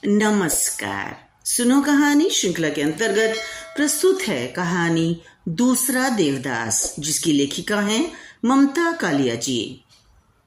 नमस्कार। सुनो कहानी श्रृंखला के अंतर्गत प्रस्तुत है कहानी दूसरा देवदास, जिसकी लेखिका हैं ममता कालिया जी।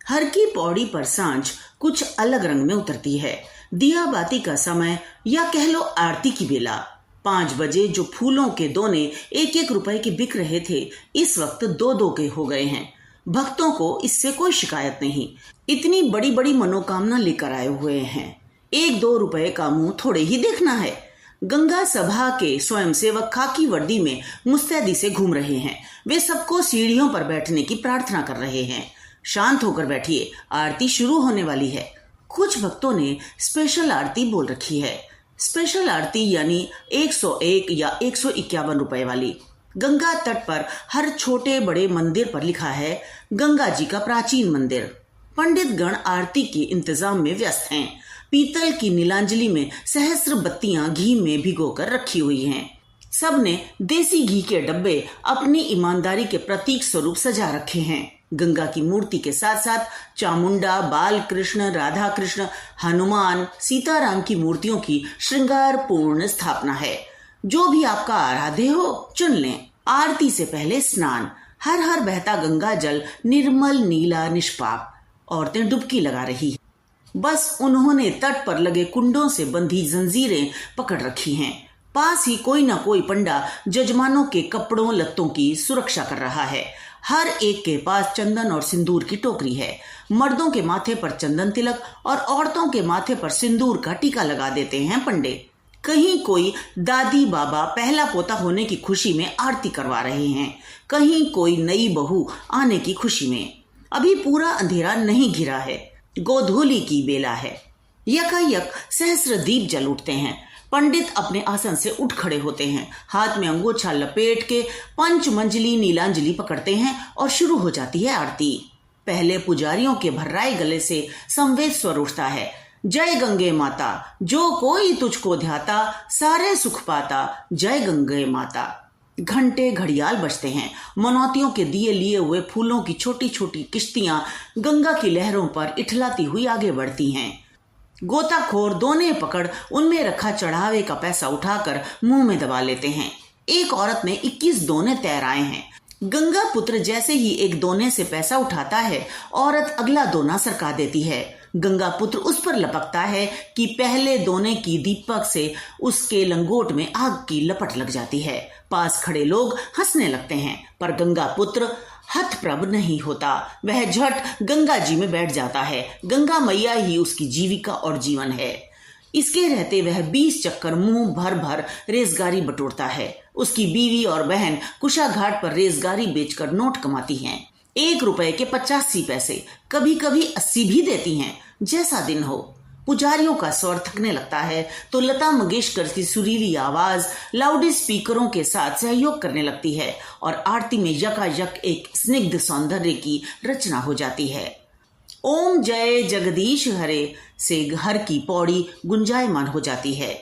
हर की पौड़ी पर सांझ कुछ अलग रंग में उतरती है। दिया बाती का समय या कह लो आरती की बेला। 5 बजे जो फूलों के दोने 1-1 रुपए के बिक रहे थे, इस वक्त 2-2 के हो गए हैं। भक्तों को इससे कोई शिकायत नहीं। इतनी बड़ी बड़ी मनोकामना लेकर आए हुए हैं। 1-2 रुपए का मुंह थोड़े ही देखना है। गंगा सभा के स्वयंसेवक खाकी वर्दी में मुस्तैदी से घूम रहे हैं। वे सबको सीढ़ियों पर बैठने की प्रार्थना कर रहे हैं। शांत होकर बैठिए, आरती शुरू होने वाली है। कुछ भक्तों ने स्पेशल आरती बोल रखी है। स्पेशल आरती यानी 101 या 151 रुपए वाली। गंगा तट पर हर छोटे बड़े मंदिर पर लिखा है गंगा जी का प्राचीन मंदिर। पंडित गण आरती के इंतजाम में व्यस्त हैं। पीतल की नीलांजलि में सहस्र बत्तियां घी में भिगोकर रखी हुई हैं। सबने देसी घी के डब्बे अपनी ईमानदारी के प्रतीक स्वरूप सजा रखे हैं। गंगा की मूर्ति के साथ साथ चामुंडा, बाल कृष्ण, राधा कृष्ण, हनुमान, सीताराम की मूर्तियों की श्रृंगार पूर्ण स्थापना है। जो भी आपका आराध्य हो चुन लें। आरती से पहले स्नान। हर हर बहता गंगा जल निर्मल नीला निष्पाप। औरतें डुबकी लगा रही हैं। बस उन्होंने तट पर लगे कुंडों से बंधी जंजीरें पकड़ रखी हैं। पास ही कोई ना कोई पंडा जजमानों के कपड़ों लत्तों की सुरक्षा कर रहा है। हर एक के पास चंदन और सिंदूर की टोकरी है। मर्दों के माथे पर चंदन तिलक और औरतों के माथे पर सिंदूर का टीका लगा देते हैं पंडे। कहीं कोई दादी बाबा पहला पोता होने की खुशी में आरती करवा रहे हैं, कहीं कोई नई बहू आने की खुशी में। अभी पूरा अंधेरा नहीं घिरा है, गोधूली की बेला है। यकायक सहस्र दीप जल उठते हैं। पंडित अपने आसन से उठ खड़े होते हैं। हाथ में अंगोछा लपेट के पंचमंजली नीलांजलि पकड़ते हैं और शुरू हो जाती है आरती। पहले पुजारियों के भर्राए गले से संवेद स्वर उठता है। जय गंगे माता, जो कोई तुझको ध्याता, सारे सुख पाता, जय गंगे माता। घंटे घड़ियाल बजते हैं। मनौतियों के दिए लिए हुए फूलों की छोटी छोटी किश्तियां गंगा की लहरों पर इठलाती हुई आगे बढ़ती हैं। गोताखोर दोने पकड़ उनमें रखा चढ़ावे का पैसा उठाकर मुंह में दबा लेते हैं। एक औरत ने 21 दोने तैराए हैं। गंगा पुत्र जैसे ही एक दोने से पैसा उठाता है, औरत अगला दोना सरका देती है। गंगा पुत्र उस पर लपकता है कि पहले दोने की दीपक से उसके लंगोट में आग की लपट लग जाती है। पास खड़े लोग हंसने लगते हैं, पर गंगा पुत्र हतप्रभ नहीं होता। वह झट गंगा जी में बैठ जाता है। गंगा मैया ही उसकी जीविका और जीवन है। इसके रहते वह 20 चक्कर मुंह भर भर रेजगारी बटोरता है। उसकी बीवी और बहन कुशा घाट पर रेजगारी बेचकर नोट कमाती हैं। 1 रुपए के 85 पैसे, कभी कभी 80 भी देती हैं, जैसा दिन हो। पुजारियों का स्वर थकने लगता है तो लता मंगेशकर की सुरीली आवाज लाउड स्पीकरों के साथ सहयोग करने लगती है और आरती में यकायक एक स्निग्ध सौंदर्य की रचना हो जाती है। ओम जय जगदीश हरे से हर की पौड़ी गुंजायमान हो जाती है।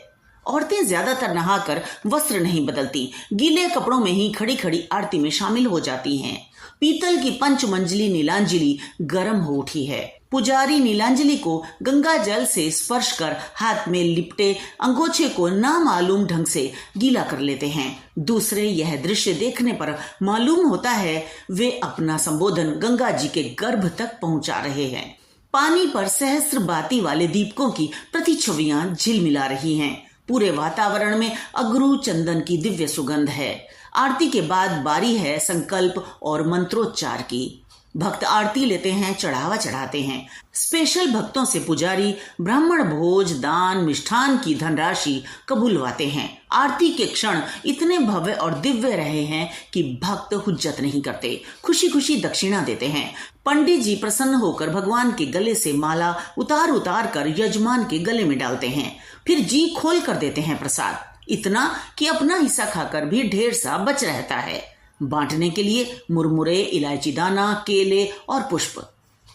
औरतें ज्यादातर नहाकर वस्त्र नहीं बदलती, गीले कपड़ों में ही खड़ी खड़ी आरती में शामिल हो जाती हैं। पीतल की पंचमंजली नीलांजलि गर्म हो उठी है। पुजारी नीलांजलि को गंगा जल से स्पर्श कर हाथ में लिपटे अंगोछे को नामालूम ढंग से गीला कर लेते हैं। दूसरे यह दृश्य देखने पर मालूम होता है वे अपना संबोधन गंगा जी के गर्भ तक पहुंचा रहे हैं। पानी पर सहस्र बाती वाले दीपकों की प्रतिछवियां झिलमिला रही हैं। पूरे वातावरण में अगरू चंदन की दिव्य सुगंध है। आरती के बाद बारी है संकल्प और मंत्रोच्चार की। भक्त आरती लेते हैं, चढ़ावा चढ़ाते हैं। स्पेशल भक्तों से पुजारी ब्राह्मण भोज, दान, मिष्ठान की धनराशि कबूलवाते हैं। आरती के क्षण इतने भव्य और दिव्य रहे हैं कि भक्त हुज्जत नहीं करते, खुशी खुशी दक्षिणा देते हैं। पंडित जी प्रसन्न होकर भगवान के गले से माला उतार उतार कर यजमान के गले में डालते हैं, फिर जी खोल कर देते हैं प्रसाद। इतना कि अपना हिस्सा खाकर भी ढेर सा बच रहता है। बांटने के लिए मुरमुरे, इलायची दाना, केले और पुष्प।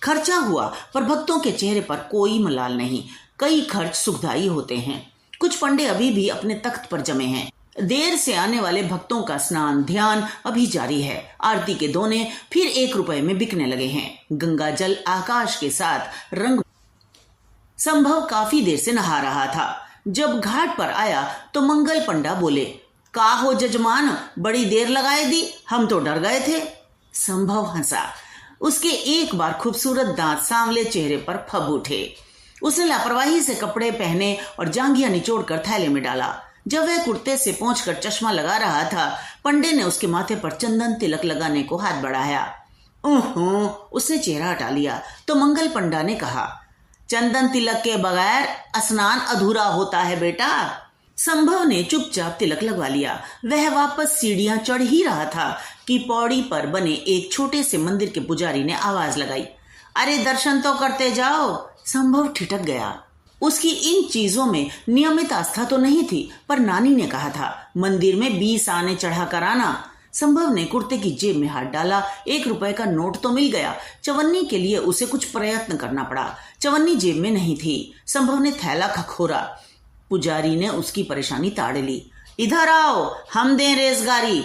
खर्चा हुआ, पर भक्तों के चेहरे पर कोई मलाल नहीं। कई खर्च सुखदायी होते हैं। कुछ पंडे अभी भी अपने तख्त पर जमे हैं। देर से आने वाले भक्तों का स्नान ध्यान अभी जारी है। आरती के दोने फिर 1 रुपए में बिकने लगे हैं। गंगा जल आकाश के साथ रंग संभव काफी देर से नहा रहा था। जब घाट पर आया तो मंगल पंडा बोले, का हो जजमान, बड़ी देर लगाए दी, हम तो डर गए थे। संभव हंसा। उसके एक बार खूबसूरत दांत सांवले चेहरे पर फब उठे। उसने लापरवाही से कपड़े पहने और जांघिया निचोड़कर थैले में डाला। जब वह कुर्ते से पहुंचकर चश्मा लगा रहा था, पंडे ने उसके माथे पर चंदन तिलक लगाने को हाथ बढ़ाया। ओहो, उसने चेहरा हटा लिया तो मंगल पंडा ने कहा, चंदन तिलक के बगैर स्नान अधूरा होता है बेटा। संभव ने चुपचाप तिलक लगवा लिया। वह वापस सीढ़ियां चढ़ ही रहा था कि पौड़ी पर बने एक छोटे से मंदिर के पुजारी ने आवाज लगाई, अरे दर्शन तो करते जाओ। संभव ठिठक गया। उसकी इन चीजों में नियमित आस्था तो नहीं थी, पर नानी ने कहा था मंदिर में 20 आने चढ़ा कर आना। संभव ने कुर्ते की जेब में हाथ डाला। 1 रुपए का नोट तो मिल गया। चवन्नी के लिए उसे कुछ प्रयत्न करना पड़ा। चवन्नी जेब में नहीं थी। संभव ने थैला खखोरा। पुजारी ने उसकी परेशानी ताड़ ली। इधर आओ, हम दें रेजगारी।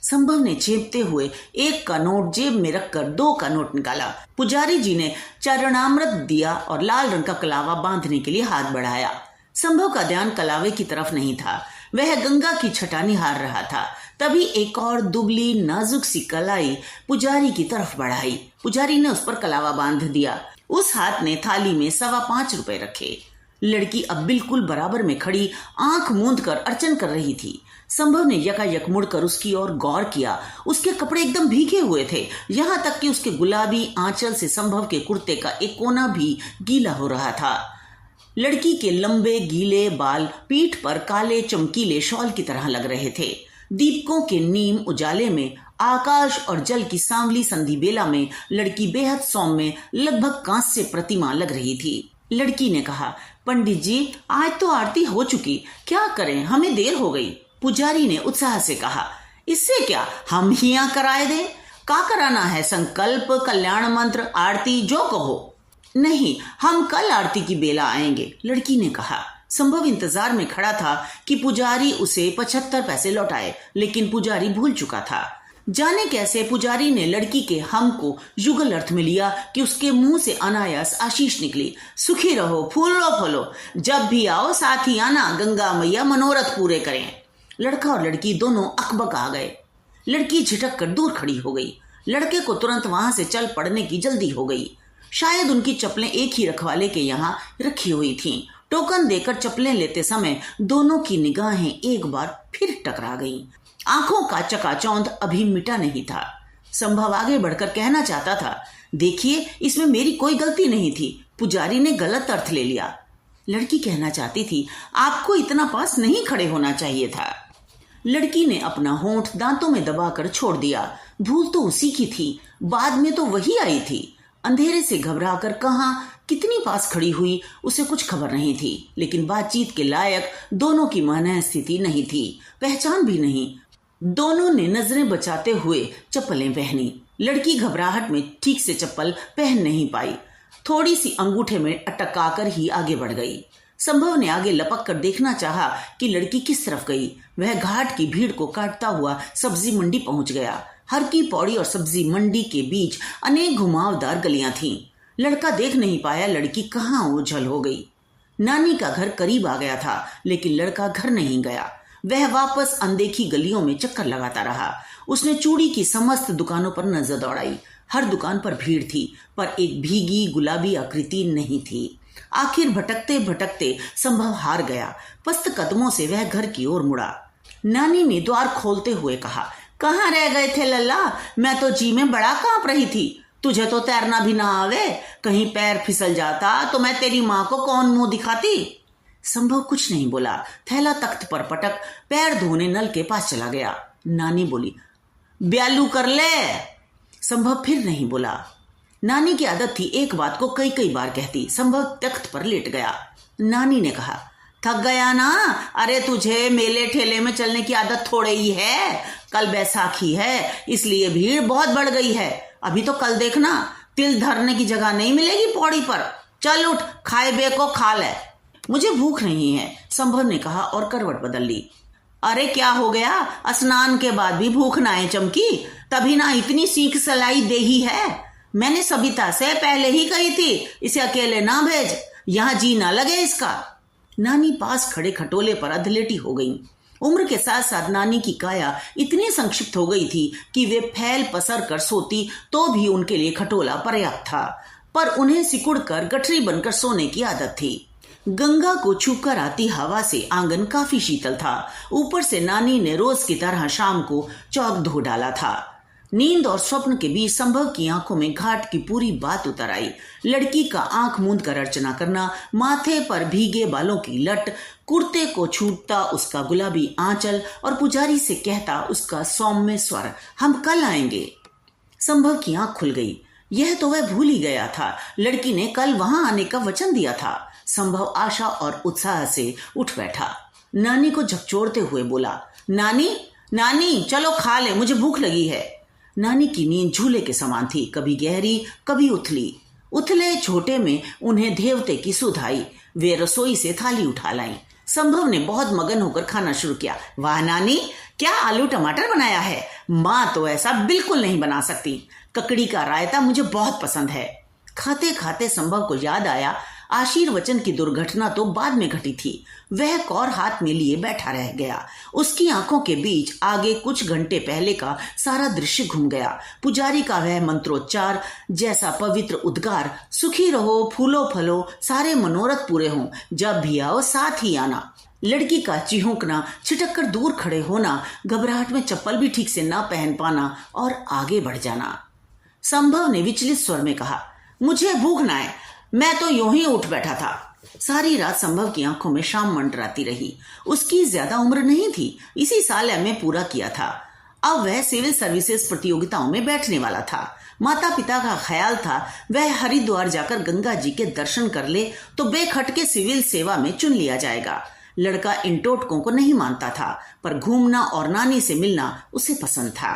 संभव ने चेपते हुए 1 का नोट जेब में रखकर 2 का नोट निकाला। पुजारी जी ने चरणामृत दिया और लाल रंग का कलावा बांधने के लिए हाथ बढ़ाया। संभव का ध्यान कलावे की तरफ नहीं था। वह गंगा की छटा निहार रहा था। तभी एक और दुबली नाजुक सी कलाई पुजारी की तरफ बढ़ाई। पुजारी ने उस पर कलावा बांध दिया। उस हाथ ने थाली में 5.25 रुपए रखे। लड़की अब बिल्कुल बराबर में खड़ी आंख मूंद कर अर्चन कर रही थी। संभव ने यकायक मुड़कर उसकी ओर गौर किया। उसके कपड़े एकदम भीगे हुए थे, यहाँ तक कि उसके गुलाबी आंचल से संभव के कुर्ते का एक कोना भी गीला हो रहा था। लड़की के लंबे गीले बाल पीठ पर काले चमकीले शॉल की तरह लग रहे थे। दीपकों के नीम उजाले में, आकाश और जल की सांवली संधि बेला में लड़की बेहद सौम्य, लगभग कांस्य प्रतिमा लग रही थी। लड़की ने कहा, पंडित जी, आज तो आरती हो चुकी, क्या करें, हमें देर हो गई। पुजारी ने उत्साह से कहा, इससे क्या, हम ही यहाँ कराए दें। का कराना है, संकल्प, कल्याण मंत्र, आरती, जो कहो। नहीं, हम कल आरती की बेला आएंगे, लड़की ने कहा। संभव इंतजार में खड़ा था कि पुजारी उसे 75 पैसे लौटाए, लेकिन पुजारी भूल चुका था। जाने कैसे पुजारी ने लड़की के हम को युगल अर्थ में लिया कि उसके मुंह से अनायास आशीष निकली, सुखी रहो, फूलो फलो, जब भी आओ साथ ही आना, गंगा मैया मनोरथ पूरे करें। लड़का और लड़की दोनों अकबक आ गए। लड़की झिटक कर दूर खड़ी हो गई। लड़के को तुरंत वहां से चल पड़ने की जल्दी हो गई। शायद उनकी चप्पलें एक ही रखवाले के यहाँ रखी हुई थीं। टोकन देकर चप्पलें लेते समय दोनों की निगाहें एक बार फिर टकरा गईं। आंखों का चकाचौंध अभी मिटा नहीं था। संभव आगे बढ़कर कहना चाहता था, देखिए, इसमें मेरी कोई गलती नहीं थी, पुजारी ने गलत अर्थ ले लिया। लड़की कहना चाहती थी, आपको इतना पास नहीं खड़े होना चाहिए था। लड़की ने अपना होंठ दांतों में दबाकर छोड़ दिया। भूल तो उसी की थी, बाद में तो वही आई थी। अंधेरे से घबराकर कहां कितनी पास खड़ी हुई उसे कुछ खबर नहीं थी, लेकिन बातचीत के लायक दोनों की मानव स्थिति नहीं थी, पहचान भी नहीं। दोनों ने नजरें बचाते हुए चप्पलें पहनी। लड़की घबराहट में ठीक से चप्पल पहन नहीं पाई, थोड़ी सी अंगूठे में अटकाकर ही आगे बढ़ गई। संभव ने आगे लपक कर देखना चाहा कि लड़की किस तरफ गई। वह घाट की भीड़ को काटता हुआ सब्जी मंडी पहुंच गया। हर की पौड़ी और सब्जी मंडी के बीच अनेक घुमावदार गलियां थीं। लड़का देख नहीं पाया लड़की कहाँ ओझल हो गई। नानी का घर करीब आ गया था, लेकिन लड़का घर नहीं गया। वह वापस अनदेखी गलियों में चक्कर लगाता रहा। उसने चूड़ी की समस्त दुकानों पर नजर दौड़ाई। हर दुकान पर भीड़ थी, पर एक भीगी गुलाबी आकृति नहीं थी। आखिर भटकते भटकते संभव हार गया। पस्त कदमों से वह घर की ओर मुड़ा। नानी ने द्वार खोलते हुए कहा, कहाँ रह गए थे लल्ला? मैं तो जी में बड़ा कांप रही थी। तुझे तो तैरना भी ना आवे, कहीं पैर फिसल जाता तो मैं तेरी माँ को कौन मुंह दिखाती। संभव कुछ नहीं बोला। थैला तख्त पर पटक पैर धोने नल के पास चला गया। नानी बोली, ब्यालू कर ले। संभव फिर नहीं बोला। नानी की आदत थी एक बात को कई कई बार कहती। संभव तख्त पर लेट गया। नानी ने कहा, थक गया ना? अरे तुझे मेले ठेले में चलने की आदत थोड़े ही है। कल बैसाखी है, इसलिए भीड़ बहुत बढ़ गई है। अभी तो कल देखना, तिल धरने की जगह नहीं मिलेगी पौड़ी पर। चल उठ, खाए बे को खा ले। मुझे भूख नहीं है, संभव ने कहा और करवट बदल ली। अरे क्या हो गया? स्नान के बाद भी भूख ना आए चमकी? तभी ना इतनी सीख सलाई दे ही है। मैंने सबिता से पहले ही कही थी, इसे अकेले ना भेज, यहाँ जी ना लगे इसका। नानी पास खड़े खटोले पर अधलेटी हो गई। उम्र के साथ साथ नानी की काया इतनी संक्षिप्त हो गई थी कि वे फैल पसर कर सोती तो भी उनके लिए खटोला पर्याप्त था, पर उन्हें सिकुड़कर गठरी बनकर सोने की आदत थी। गंगा को छूकर आती हवा से आंगन काफी शीतल था। ऊपर से नानी ने रोज की तरह शाम को चौक धो डाला था। नींद और स्वप्न के बीच संभव की आंखों में घाट की पूरी बात उतर आई। लड़की का आंख मूंद कर अर्चना करना, माथे पर भीगे बालों की लट, कुर्ते को छूटता उसका गुलाबी आंचल और पुजारी से कहता उसका सौम्य स्वर, हम कल आएंगे। संभव की आंख खुल गई। यह तो वह भूल ही गया था। लड़की ने कल वहां आने का वचन दिया था। संभव आशा और उत्साह से उठ बैठा। नानी को झकझोरते हुए बोला, नानी नानी चलो खा ले, मुझे भूख लगी है। नानी की नींद झूले के समान थी, कभी गहरी कभी उथली। उथले छोटे में उन्हें देवते की सुध आई। वे रसोई से थाली उठा लाई। संभव ने बहुत मगन होकर खाना शुरू किया। वाह नानी, क्या आलू टमाटर बनाया है। माँ तो ऐसा बिल्कुल नहीं बना सकती। ककड़ी का रायता मुझे बहुत पसंद है। खाते खाते संभव को याद आया, आशीर्वचन की दुर्घटना तो बाद में घटी थी। वह कौर हाथ में लिए बैठा रह गया। उसकी आंखों के बीच आगे कुछ घंटे पहले का सारा दृश्य घूम गया। पुजारी का वह मंत्रोच्चार जैसा पवित्र उद्गार, सुखी रहो, फूलो फलो, सारे मनोरथ पूरे हों, जब भी आओ साथ ही आना। लड़की का चिहुकना, छिटक कर दूर खड़े होना, घबराहट में चप्पल भी ठीक से ना पहन पाना और आगे बढ़ जाना। संभव ने विचलित स्वर में कहा, मुझे भूख ना है, मैं तो यूं ही उठ बैठा था। सारी रात संभव की आंखों में शाम मंडराती रही। उसकी ज्यादा उम्र नहीं थी, इसी साल एमए पूरा किया था। अब वह सिविल सर्विसेज प्रतियोगिताओं में बैठने वाला था। माता पिता का ख्याल था वह हरिद्वार जाकर गंगा जी के दर्शन कर ले तो बेखटके सिविल सेवा में चुन लिया जाएगा। लड़का इन टोटकों को नहीं मानता था, पर घूमना और नानी से मिलना उसे पसंद था।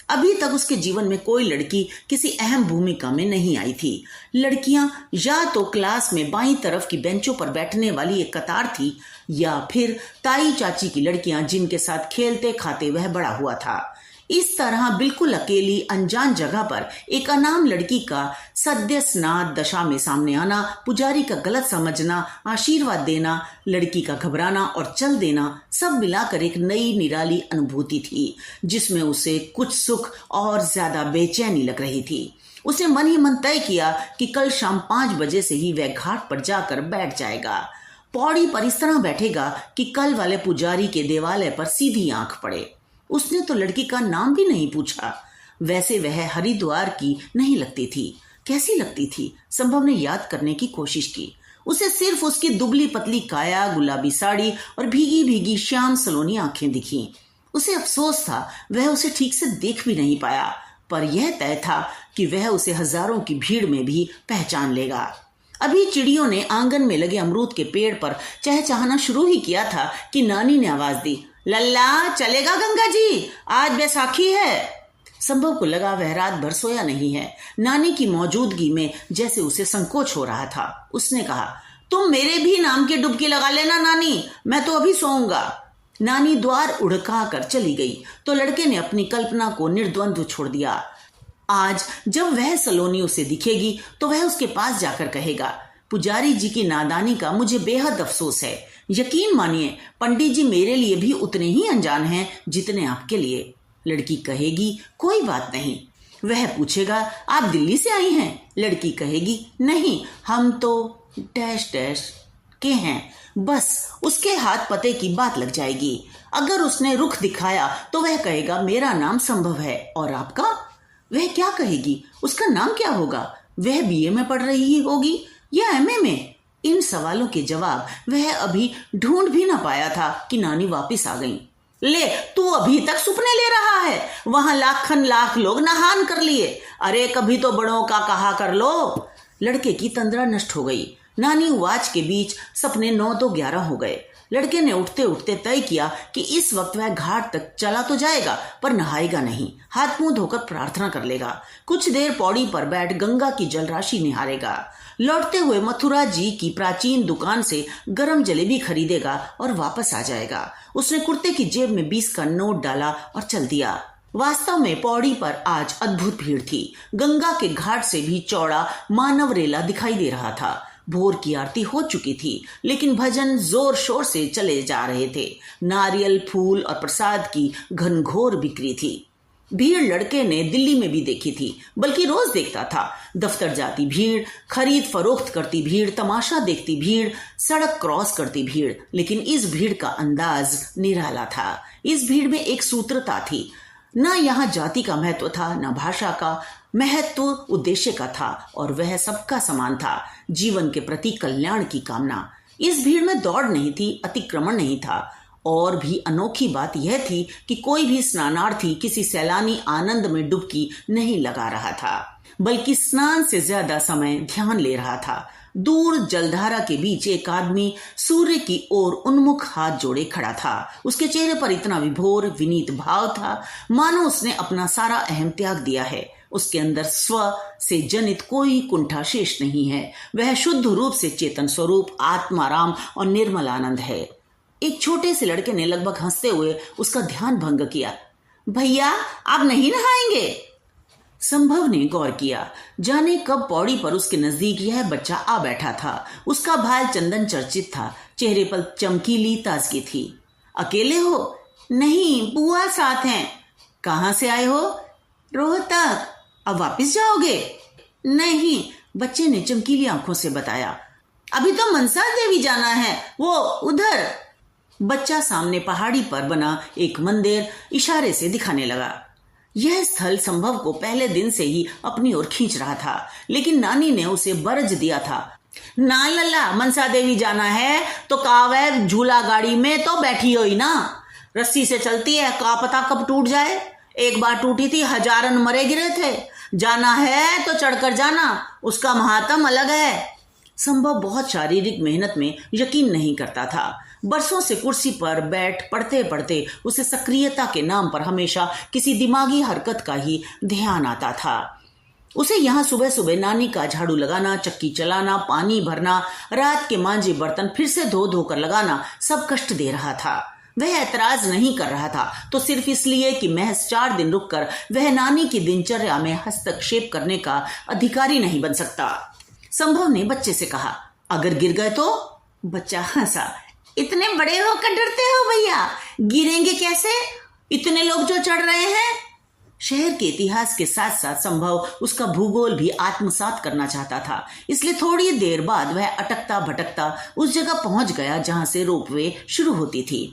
अभी तक उसके जीवन में कोई लड़की किसी अहम भूमिका में नहीं आई थी। लड़कियां या तो क्लास में बाईं तरफ की बेंचों पर बैठने वाली एक कतार थी, या फिर ताई चाची की लड़कियां जिनके साथ खेलते खाते वह बड़ा हुआ था। इस तरह बिल्कुल अकेली अनजान जगह पर एक अनाम लड़की का सद्य स्नात दशा में सामने आना, पुजारी का गलत समझना, आशीर्वाद देना, लड़की का घबराना और चल देना, सब मिलाकर एक नई निराली अनुभूति थी, जिसमें उसे कुछ सुख और ज्यादा बेचैनी लग रही थी। उसने मन ही मन तय किया कि कल शाम 5 बजे से ही वह घाट पर जाकर बैठ जाएगा। पौड़ी पर इस तरह बैठेगा कि कल वाले पुजारी के देवालय पर सीधी आंख पड़े। उसने तो लड़की का नाम भी नहीं पूछा। वैसे वह हरिद्वार की नहीं लगती थी। कैसी लगती थी? संभव ने याद करने की कोशिश की। उसे सिर्फ उसकी दुबली पतली काया, गुलाबी साड़ी और भीगी भीगी श्याम सलोनी आंखें दिखीं। उसे अफसोस था वह उसे ठीक से देख भी नहीं पाया, पर यह तय था कि वह उसे हजारों की भीड़ में भी पहचान लेगा। अभी चिड़ियों ने आंगन में लगे अमरूद के पेड़ पर चहचहाना शुरू ही किया था कि नानी ने आवाज दी, लल्ला चलेगा गंगा जी, आज बैसाखी है। संभव को लगा वह रात भर सोया नहीं है। नानी की मौजूदगी में जैसे उसे संकोच हो रहा था। उसने कहा, तुम मेरे भी नाम की डुबकी लगा लेना नानी, मैं तो अभी सोऊंगा। नानी द्वार उड़का कर चली गई तो लड़के ने अपनी कल्पना को निर्द्वंद्व छोड़ दिया। आज जब वह सलोनी उसे दिखेगी तो वह उसके पास जाकर कहेगा, पुजारी जी की नादानी का मुझे बेहद अफसोस है। यकीन मानिए पंडित जी मेरे लिए भी उतने ही अनजान हैं जितने आपके लिए। लड़की कहेगी, कोई बात नहीं। वह पूछेगा, आप दिल्ली से आई हैं? लड़की कहेगी, नहीं, हम तो डैश डैश के हैं। बस उसके हाथ पते की बात लग जाएगी। अगर उसने रुख दिखाया तो वह कहेगा, मेरा नाम संभव है, और आपका? वह क्या कहेगी? उसका नाम क्या होगा? वह बीए में पढ़ रही होगी या एमए में? इन सवालों के जवाब वह अभी ढूंढ भी ना पाया था कि नानी वापस आ गई। ले, तू अभी तक सुपने ले रहा है? वहां लाखन लाख लोग नहान कर लिए। अरे कभी तो बड़ों का कहा कर लो। लड़के की तंद्रा नष्ट हो गई। नानी वाच के बीच सपने 9 तो 11 हो गए। लड़के ने उठते उठते तय किया कि इस वक्त वह घाट तक चला तो जाएगा पर नहाएगा नहीं। हाथ मुंह धोकर प्रार्थना कर लेगा। कुछ देर पौड़ी पर बैठ गंगा की जलराशि निहारेगा। लौटते हुए मथुरा जी की प्राचीन दुकान से गरम जलेबी खरीदेगा और वापस आ जाएगा। उसने कुर्ते की जेब में 20 का नोट डाला और चल दिया। वास्तव में पौड़ी पर आज अद्भुत भीड़ थी। गंगा के घाट से भी चौड़ा मानव रेला दिखाई दे रहा था। भोर की आरती हो चुकी थी, लेकिन भजन जोर शोर से चले जा रहे थे। नारियल, फूल और प्रसाद की घनघोर बिक्री थी। भीड़ लड़के ने दिल्ली में भी देखी थी, बल्कि रोज देखता था। दफ्तर जाती भीड़, खरीद फरोख्त करती भीड़, तमाशा देखती भीड़, सड़क क्रॉस करती भीड़। लेकिन इस भीड़ का अंदाज निराला था। इस भीड़ में एक सूत्रता थी। न यहाँ जाति का महत्व था, न भाषा का महत्व, उद्देश्य का था, और वह सबका समान था, जीवन के प्रति कल्याण की कामना। इस भीड़ में दौड़ नहीं थी, अतिक्रमण नहीं था। और भी अनोखी बात यह थी कि कोई भी स्नानार्थी किसी सैलानी आनंद में डुबकी नहीं लगा रहा था, बल्कि स्नान से ज्यादा समय ध्यान ले रहा था। दूर जलधारा के बीच एक आदमी सूर्य की ओर उन्मुख हाथ जोड़े खड़ा था। उसके चेहरे पर इतना विभोर विनीत भाव था, मानो उसने अपना सारा अहम त्याग दिया है। उसके अंदर स्व से जनित कोई कुंठा शेष नहीं है। वह शुद्ध रूप से चेतन स्वरूप, आत्माराम और निर्मल आनंद है। एक छोटे से लड़के ने लगभग हंसते हुए उसका ध्यान भंग किया। भैया, आप नहीं नहाएंगे? संभव ने गौर किया। जाने कब पौड़ी पर उसके नजदीक यह बच्चा आ बैठा था। उसका भाल चंदन चर्चित था, चेहरे पर चमकीली ताजगी थी। अकेले हो? नहीं, बुआ साथ हैं। कहाँ से आए हो? रोहतक। अब वापस जाओगे? नहीं, बच्चे ने चमकीली आंखों से बताया। अभी तो मनसा देवी जाना है, वो उधर। बच्चा सामने पहाड़ी पर बना एक मंदिर इशारे से दिखाने लगा। यह स्थल संभव को पहले दिन से ही अपनी ओर खींच रहा था, लेकिन नानी ने उसे बरज दिया था। ना लल्ला, मनसा देवी जाना है तो कावै झूला गाड़ी में तो बैठी हो ही ना। रस्सी से चलती है, का पता कब टूट जाए। एक बार टूटी थी, हजारन मरे गिरे थे। जाना है तो चढ़कर जाना, उसका महात्म अलग है। संभव बहुत शारीरिक मेहनत में यकीन नहीं करता था। बरसों से कुर्सी पर बैठ पढ़ते पढ़ते उसे सक्रियता के नाम पर हमेशा किसी दिमागी हरकत का ही ध्यान आता था। उसे यहाँ सुबह सुबह नानी का झाड़ू लगाना, चक्की चलाना, पानी भरना, रात के मांजे बर्तन फिर से धो धो कर लगाना सब कष्ट दे रहा था। वह ऐतराज नहीं कर रहा था तो सिर्फ इसलिए कि महज 4 दिन रुककर वह नानी की दिनचर्या में हस्तक्षेप करने का अधिकारी नहीं बन सकता। संभव ने बच्चे से कहा, अगर गिर गए तो? बच्चा हंसा। इतने बड़े होकर डरते हो भैया? गिरेंगे कैसे? इतने लोग जो चढ़ रहे हैं। शहर के इतिहास के साथ साथ संभव उसका भूगोल भी आत्मसात करना चाहता था। इसलिए थोड़ी देर बाद वह अटकता भटकता उस जगह पहुंच गया जहां से रोपवे शुरू होती थी।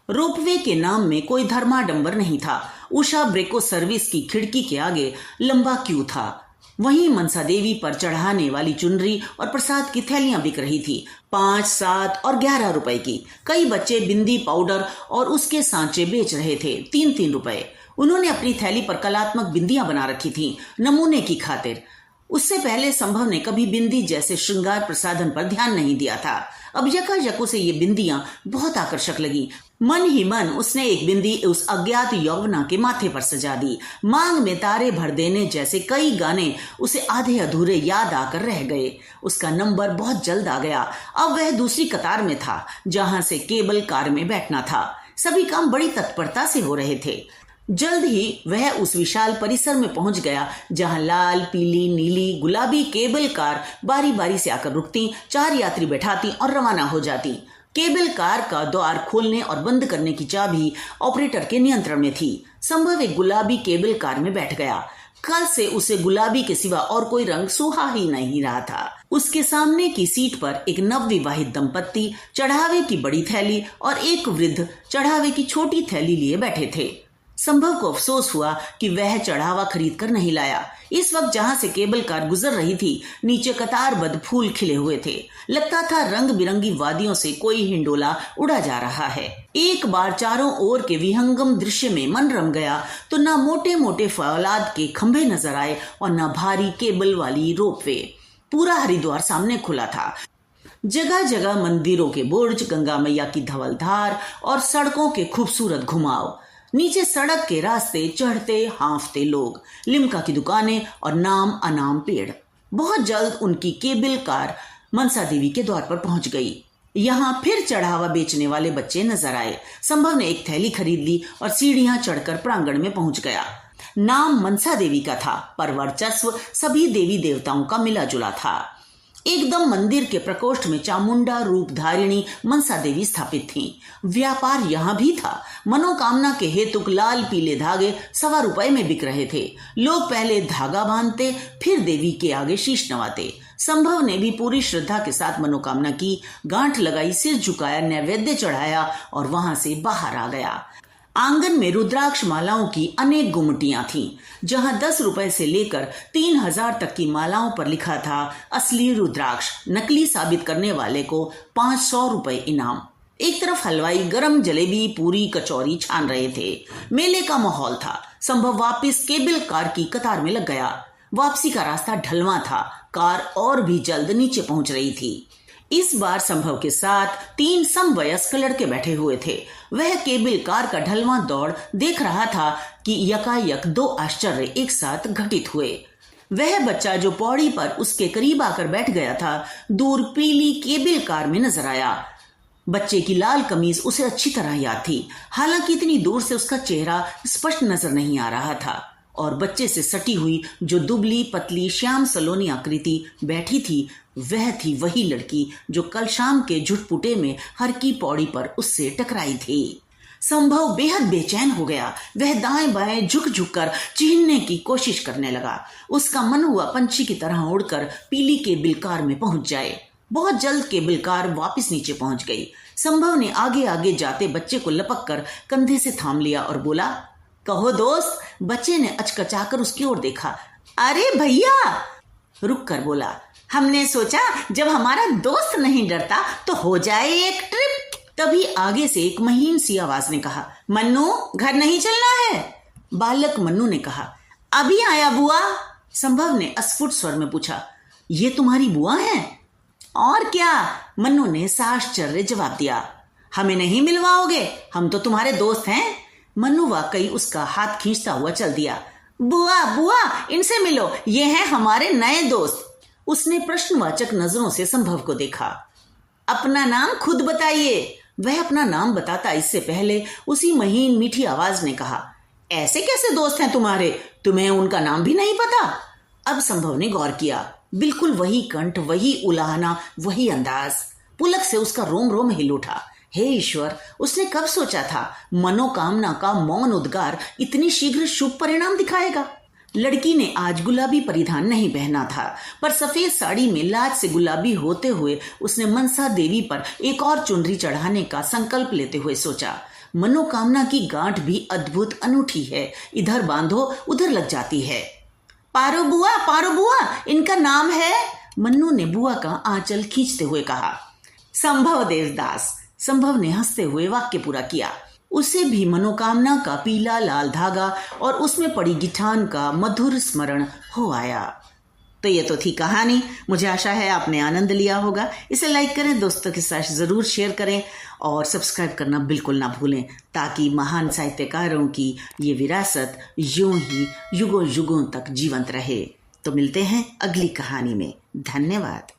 रोपवे के नाम में कोई धर्माडंबर नहीं था। उषा ब्रेको सर्विस की खिड़की के आगे लंबा क्यू था। वहीं मनसा देवी पर चढ़ाने वाली चुनरी और प्रसाद की थैलियां बिक रही थी, 5, 7 और 11 रुपए की। कई बच्चे बिंदी, पाउडर और उसके सांचे बेच रहे थे, 3-3 रुपए। उन्होंने अपनी थैली पर कलात्मक बिंदियां बना रखी थी, नमूने की खातिर। उससे पहले संभव ने कभी बिंदी जैसे श्रृंगार प्रसाधन पर ध्यान नहीं दिया था। अब यकायक उसे ये बिंदियां बहुत आकर्षक लगी। मन ही मन उसने एक बिंदी उस अज्ञात यौवना के माथे पर सजा दी। मांग में तारे भर देने जैसे कई गाने उसे आधे अधूरे याद आकर रह गए। उसका नंबर बहुत जल्द आ गया। अब वह दूसरी कतार में था, जहां से केबल कार में बैठना था। सभी काम बड़ी तत्परता से हो रहे थे। जल्द ही वह उस विशाल परिसर में पहुंच गया जहां लाल, पीली, नीली, गुलाबी केबल कार बारी बारी से आकर रुकती, 4 यात्री बैठाती और रवाना हो जाती। केबल कार का द्वार खोलने और बंद करने की चाबी ऑपरेटर के नियंत्रण में थी। संभव एक गुलाबी केबल कार में बैठ गया। कल से उसे गुलाबी के सिवा और कोई रंग सुहा ही नहीं रहा था। उसके सामने की सीट पर एक नवविवाहित दंपत्ति चढ़ावे की बड़ी थैली और एक वृद्ध चढ़ावे की छोटी थैली लिए बैठे थे। संभव को अफसोस हुआ कि वह चढ़ावा खरीद कर नहीं लाया। इस वक्त जहां से केबल कार गुजर रही थी, नीचे कतारबद्ध फूल खिले हुए थे। लगता था रंग बिरंगी वादियों से कोई हिंडोला उड़ा जा रहा है। एक बार चारों ओर के विहंगम दृश्य में मन रम गया तो ना मोटे मोटे फौलाद के खंभे नजर आए और ना भारी केबल वाली रोपवे। पूरा हरिद्वार सामने खुला था। जगह जगह मंदिरों के बुर्ज, गंगा मैया की धवल धार और सड़कों के खूबसूरत घुमाव। नीचे सड़क के रास्ते चढ़ते हांफते लोग, लिम्का की दुकानें और नाम अनाम पेड़। बहुत जल्द उनकी केबल कार मनसा देवी के द्वार पर पहुंच गई। यहाँ फिर चढ़ावा बेचने वाले बच्चे नजर आए। संभव ने एक थैली खरीद ली और सीढ़ियां चढ़कर प्रांगण में पहुंच गया। नाम मनसा देवी का था, पर वर्चस्व सभी देवी देवताओं का मिला जुला था। एकदम मंदिर के प्रकोष्ठ में चामुंडा रूप धारिणी मनसा देवी स्थापित थीं। व्यापार यहाँ भी था। मनोकामना के हेतुक लाल पीले धागे ₹1.25 में बिक रहे थे। लोग पहले धागा बांधते, फिर देवी के आगे शीश नवाते। संभव ने भी पूरी श्रद्धा के साथ मनोकामना की, गांठ लगाई, सिर झुकाया, नैवेद्य चढ़ाया और वहां से बाहर आ गया। आंगन में रुद्राक्ष मालाओं की अनेक गुमटियां थीं, जहां ₹10 से लेकर 3000 तक की मालाओं पर लिखा था असली रुद्राक्ष, नकली साबित करने वाले को ₹500 इनाम। एक तरफ हलवाई गरम जलेबी, पूरी, कचौरी छान रहे थे। मेले का माहौल था। संभव वापस केबल कार की कतार में लग गया। वापसी का रास्ता ढलवा था। कार और भी जल्द नीचे पहुंच रही थी। इस बार संभव के साथ 3 समवयस्क लड़के बैठे हुए थे। वह केबल कार का ढलवां दौड़ देख रहा था कि यकायक 2 आश्चर्य एक साथ घटित हुए। वह बच्चा जो पौड़ी पर उसके करीब आकर बैठ गया था, दूर पीली केबल कार में नजर आया। बच्चे की लाल कमीज उसे अच्छी तरह याद थी, हालांकि इतनी दूर से उसका चेहरा स्पष्ट नजर नहीं आ रहा था। और बच्चे से सटी हुई जो दुबली पतली श्याम सलोनी आकृति बैठी थी, वह थी वही लड़की जो कल शाम के झुटपुटे में हर की पौड़ी पर उससे टकराई थी। संभव बेहद बेचैन हो गया। वह दाएं बाएं झुक झुक कर चिन्हने की कोशिश करने लगा। उसका मन हुआ पंछी की तरह उड़कर पीली केबल कार में पहुंच जाए। बहुत जल्द केबल कार वापस नीचे पहुंच गई। संभव ने आगे आगे जाते बच्चे को लपक कर कंधे से थाम लिया और बोला, कहो दोस्त। बच्चे ने अचकचाकर उसकी ओर देखा। अरे भैया, रुक कर बोला, हमने सोचा जब हमारा दोस्त नहीं डरता तो हो जाए एक ट्रिप। तभी आगे से एक महीन सी आवाज ने कहा, मन्नू घर नहीं चलना है। बालक मन्नू ने कहा, अभी आया बुआ। संभव ने अस्फुट स्वर में पूछा, ये तुम्हारी बुआ है? और क्या, मन्नू ने साश्चर्य जवाब दिया। हमें नहीं मिलवाओगे? हम तो तुम्हारे दोस्त हैं। मन्नू वाकई उसका हाथ खींचता हुआ चल दिया। बुआ बुआ, इनसे मिलो, ये हैं हमारे नए दोस्त। उसने प्रश्नवाचक नजरों से संभव को देखा। अपना नाम खुद बताइए। वह अपना नाम बताता इससे पहले उसी महीन मीठी आवाज ने कहा, ऐसे कैसे दोस्त हैं तुम्हारे? तुम्हें उनका नाम भी नहीं पता? अब संभव ने गौर किया। बिल्कुल वही कंठ, वही उलाहना, वही अंदाज। पुलक से उसका रोम रोम हिल उठा। हे ईश्वर, उसने कब सोचा था मनोकामना का मौन उद्गार इतनी शीघ्र शुभ परिणाम दिखाएगा। लड़की ने आज गुलाबी परिधान नहीं पहना था, पर सफेद साड़ी में लाज से गुलाबी होते हुए उसने मनसा देवी पर एक और चुनरी चढ़ाने का संकल्प लेते हुए सोचा, मनोकामना की गांठ भी अद्भुत अनूठी है, इधर बांधो उधर लग जाती है। पारो बुआ, इनका नाम है। मन्नू ने बुआ का आंचल खींचते हुए कहा। संभव देवदास। संभव ने हंसते हुए वाक्य पूरा किया। उसे भी मनोकामना का पीला लाल धागा और उसमें पड़ी गिठान का मधुर स्मरण हो आया। तो ये तो थी कहानी। मुझे आशा है आपने आनंद लिया होगा। इसे लाइक करें, दोस्तों के साथ जरूर शेयर करें और सब्सक्राइब करना बिल्कुल ना भूलें, ताकि महान साहित्यकारों की ये विरासत यूं ही युगों युगों तक जीवंत रहे। तो मिलते हैं अगली कहानी में। धन्यवाद।